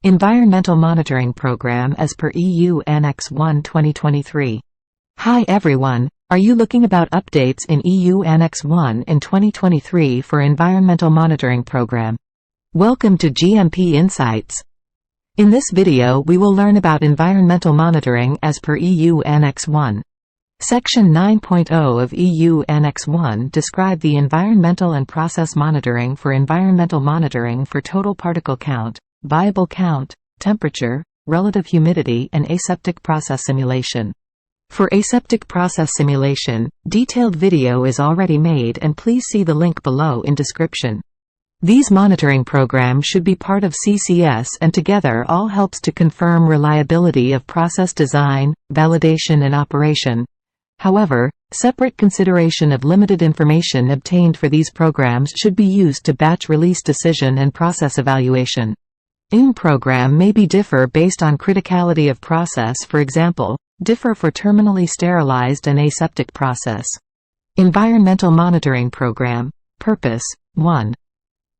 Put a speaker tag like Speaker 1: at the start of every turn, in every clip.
Speaker 1: Environmental Monitoring Program as per EU Annex 1 2023. Hi everyone, are you looking about updates in EU Annex 1 in 2023 for Environmental Monitoring Program? Welcome to GMPInsights. In this video we will learn about environmental monitoring as per EU Annex 1. Section 9.0 of EU Annex 1 describe the environmental and process monitoring for environmental monitoring for total particle count, viable count, temperature, relative humidity and aseptic process simulation. For aseptic process simulation, detailed video is already made and please see the link below in description. These monitoring programs should be part of CCS and together all helps to confirm reliability of process design, validation and operation. However, separate consideration of limited information obtained for these programs should be used to batch release decision and process evaluation. IM program may be differ based on criticality of process, for example, differ for terminally sterilized and aseptic process. Environmental Monitoring Program. Purpose. 1.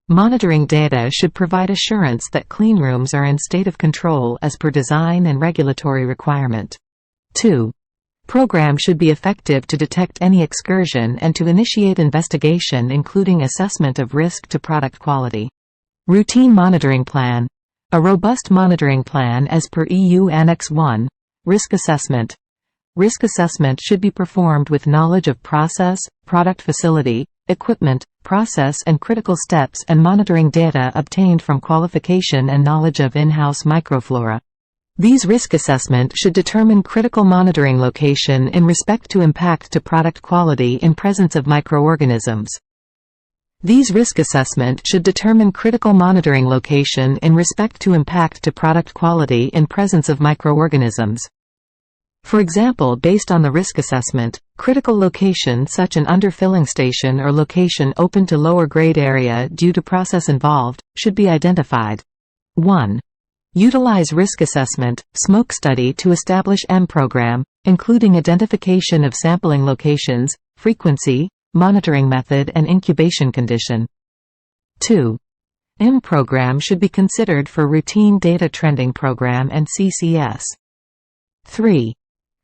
Speaker 1: Monitoring data should provide assurance that cleanrooms are in state of control as per design and regulatory requirement. 2. Program should be effective to detect any excursion and to initiate investigation including assessment of risk to product quality. Routine Monitoring Plan. A robust monitoring plan as per EU Annex 1. Risk Assessment. Risk assessment should be performed with knowledge of process, product facility, equipment, process and critical steps and monitoring data obtained from qualification and knowledge of in-house microflora. These risk assessment should determine critical monitoring location in respect to impact to product quality in presence of microorganisms. These risk assessment should determine critical monitoring location in respect to impact to product quality in presence of microorganisms. For example, based on the risk assessment, critical location such an underfilling station or location open to lower grade area due to process involved, should be identified. 1. Utilize risk assessment, smoke study to establish M program, including identification of sampling locations, frequency, monitoring method and incubation condition. 2. IM program should be considered for routine data trending program and CCS. 3.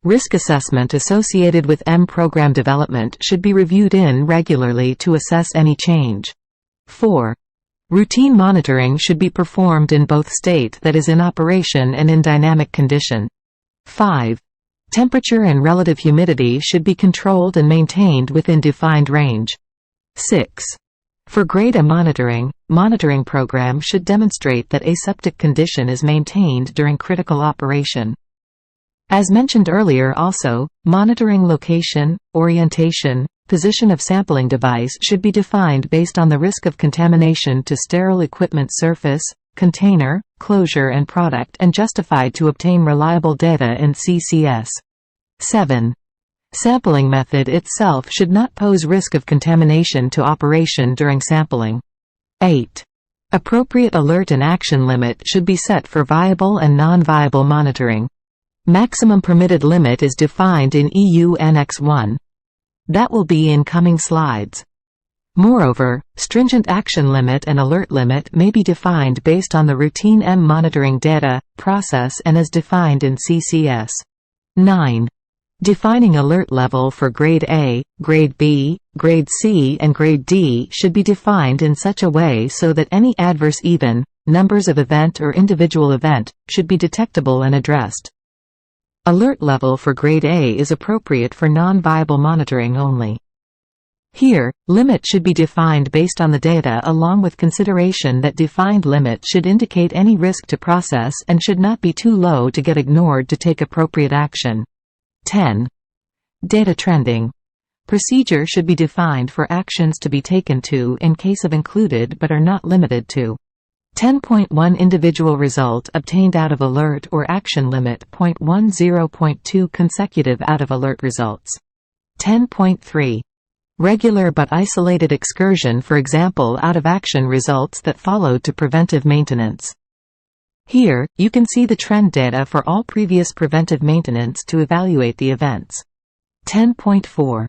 Speaker 1: Risk assessment associated with M program development should be reviewed in regularly to assess any change. 4. Routine monitoring should be performed in both state that is in operation and in dynamic condition. 5. Temperature and relative humidity should be controlled and maintained within defined range. 6. For grade A monitoring program should demonstrate that aseptic condition is maintained during critical operation. As mentioned earlier also, monitoring location, orientation, position of sampling device should be defined based on the risk of contamination to sterile equipment surface, container, closure and product and justified to obtain reliable data in CCS. 7. Sampling method itself should not pose risk of contamination to operation during sampling. 8. Appropriate alert and action limit should be set for viable and non-viable monitoring. Maximum permitted limit is defined in EU Annex 1. That will be in coming slides. Moreover, stringent action limit and alert limit may be defined based on the routine M monitoring data, process and as defined in CCS. 9. Defining alert level for Grade A, Grade B, Grade C and Grade D should be defined in such a way so that any adverse even, numbers of event or individual event, should be detectable and addressed. Alert level for Grade A is appropriate for non-viable monitoring only. Here, limit should be defined based on the data along with consideration that defined limit should indicate any risk to process and should not be too low to get ignored to take appropriate action. 10. Data trending. Procedure should be defined for actions to be taken to in case of included but are not limited to. 10.1 Individual result obtained out of alert or action limit. 0.10.2 Consecutive out of alert results. 10.3 Regular but isolated excursion, for example out of action results that followed to preventive maintenance. Here, you can see the trend data for all previous preventive maintenance to evaluate the events. 10.4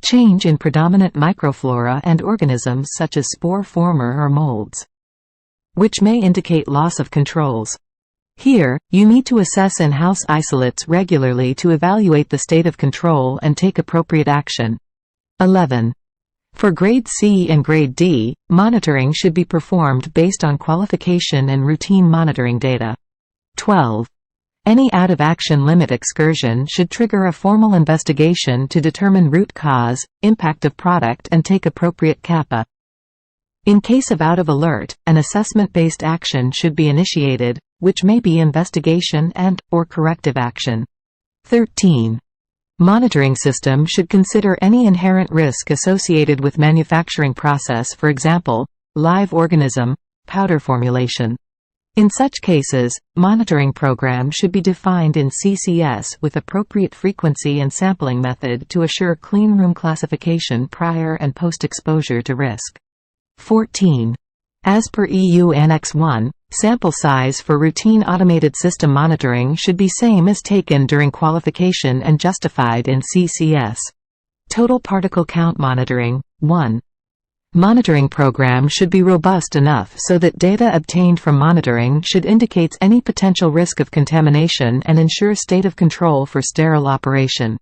Speaker 1: Change in predominant microflora and organisms such as spore former or molds. which may indicate loss of controls. Here, you need to assess in-house isolates regularly to evaluate the state of control and take appropriate action. 11. For Grade C and Grade D, monitoring should be performed based on qualification and routine monitoring data. 12. Any out-of-action limit excursion should trigger a formal investigation to determine root cause, impact of product, and take appropriate CAPA. In case of out-of-alert, an assessment-based action should be initiated, which may be investigation and/or corrective action. 13. Monitoring system should consider any inherent risk associated with manufacturing process, for example, live organism, powder formulation. In such cases, monitoring program should be defined in CCS with appropriate frequency and sampling method to assure cleanroom classification prior and post-exposure to risk. 14. As per EU Annex 1, sample size for routine automated system monitoring should be same as taken during qualification and justified in CCS. Total particle count monitoring. 1. Monitoring program should be robust enough so that data obtained from monitoring should indicate any potential risk of contamination and ensure state of control for sterile operation.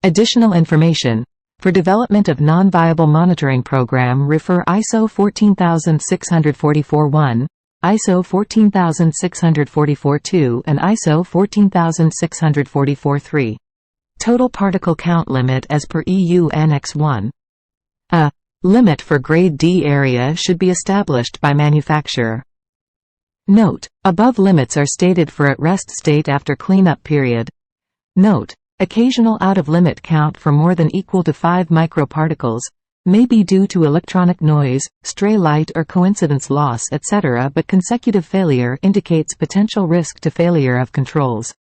Speaker 1: Additional information. For development of non-viable monitoring program, refer ISO 14644-1, ISO 14644-2 and ISO 14644-3. Total particle count limit as per EU Annex 1. A limit for Grade D area should be established by manufacturer. Note: above limits are stated for at rest state after cleanup period. Note: occasional out-of-limit count for more than equal to 5 microparticles may be due to electronic noise, stray light or coincidence loss, etc., but consecutive failure indicates potential risk to failure of controls.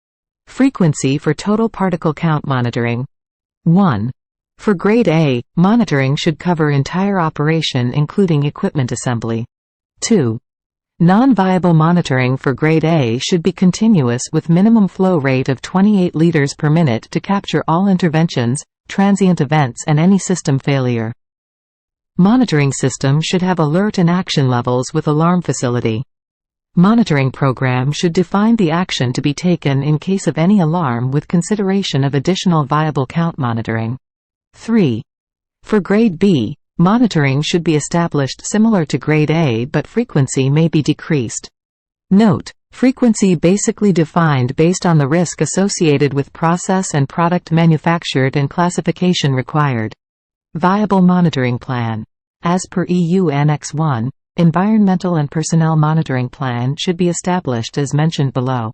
Speaker 1: Frequency for total particle count monitoring. 1. For Grade A, monitoring should cover entire operation including equipment assembly. 2. Non-viable monitoring for Grade A should be continuous with minimum flow rate of 28 liters per minute to capture all interventions, transient events and any system failure. Monitoring system should have alert and action levels with alarm facility. Monitoring program should define the action to be taken in case of any alarm with consideration of additional viable count monitoring. 3. For Grade B, monitoring should be established similar to Grade A but frequency may be decreased. Note: frequency basically defined based on the risk associated with process and product manufactured and classification required. Viable monitoring plan. As per EU Annex 1, environmental and personnel monitoring plan should be established as mentioned below.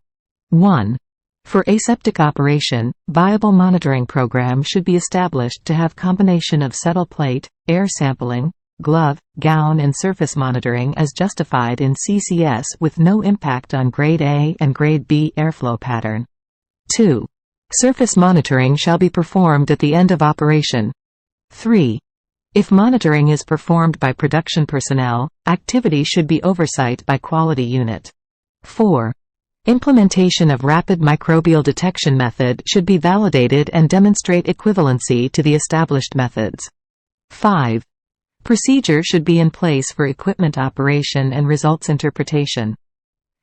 Speaker 1: 1. For aseptic operation, viable monitoring program should be established to have combination of settle plate, air sampling, glove, gown and surface monitoring as justified in CCS with no impact on Grade A and Grade B airflow pattern. 2. Surface monitoring shall be performed at the end of operation. 3. If monitoring is performed by production personnel, activity should be oversight by quality unit. 4. Implementation of rapid microbial detection method should be validated and demonstrate equivalency to the established methods. 5. Procedure should be in place for equipment operation and results interpretation.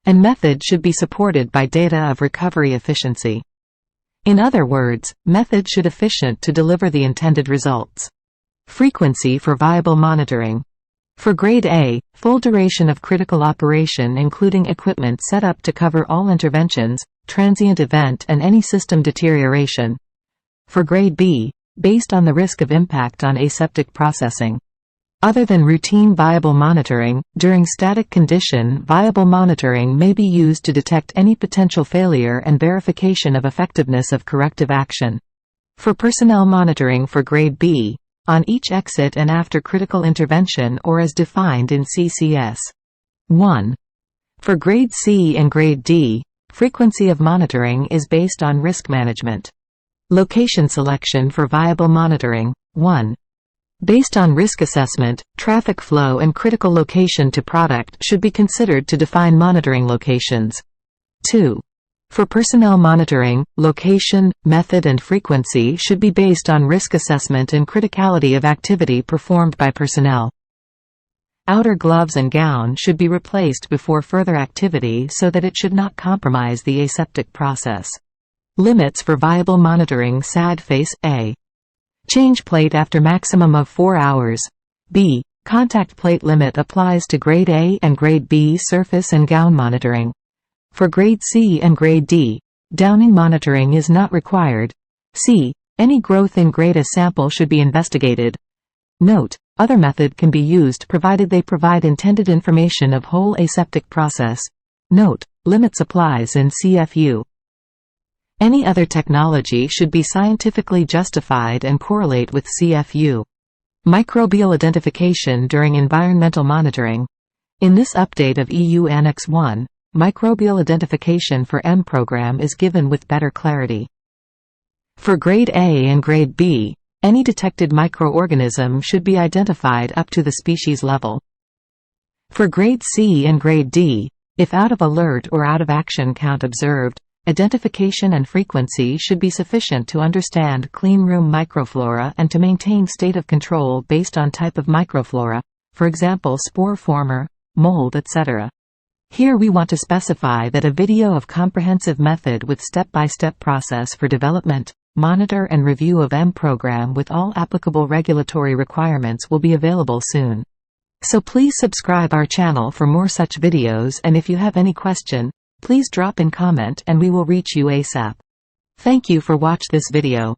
Speaker 1: And method should be supported by data of recovery efficiency. In other words, method should efficient to deliver the intended results. Frequency for viable monitoring. For Grade A, full duration of critical operation including equipment set up to cover all interventions, transient event and any system deterioration. For Grade B, based on the risk of impact on aseptic processing. Other than routine viable monitoring, during static condition viable monitoring may be used to detect any potential failure and verification of effectiveness of corrective action. For personnel monitoring for Grade B, on each exit and after critical intervention or as defined in CCS. 1. For Grade C and Grade D, frequency of monitoring is based on risk management. Location selection for viable monitoring. 1. Based on risk assessment, traffic flow and critical location to product should be considered to define monitoring locations. 2. For personnel monitoring, location, method and frequency should be based on risk assessment and criticality of activity performed by personnel. Outer gloves and gown should be replaced before further activity so that it should not compromise the aseptic process. Limits for viable monitoring. SAD phase A. Change plate after maximum of 4 hours. B. Contact plate limit applies to Grade A and Grade B surface and gown monitoring. For Grade C and Grade D, downing monitoring is not required. C. Any growth in Grade A sample should be investigated. Note: other method can be used provided they provide intended information of whole aseptic process. Note: limits applies in CFU. Any other technology should be scientifically justified and correlate with CFU. Microbial identification during environmental monitoring. In this update of EU Annex 1, microbial identification for M program is given with better clarity. For Grade A and Grade B, any detected microorganism should be identified up to the species level. For Grade C and Grade D, if out of alert or out of action count observed, identification and frequency should be sufficient to understand cleanroom microflora and to maintain state of control based on type of microflora, for example spore former, mold, etc. Here we want to specify that a video of comprehensive method with step-by-step process for development, monitor and review of M program with all applicable regulatory requirements will be available soon. So please subscribe our channel for more such videos, and if you have any question, please drop in comment and we will reach you ASAP. Thank you for watch this video.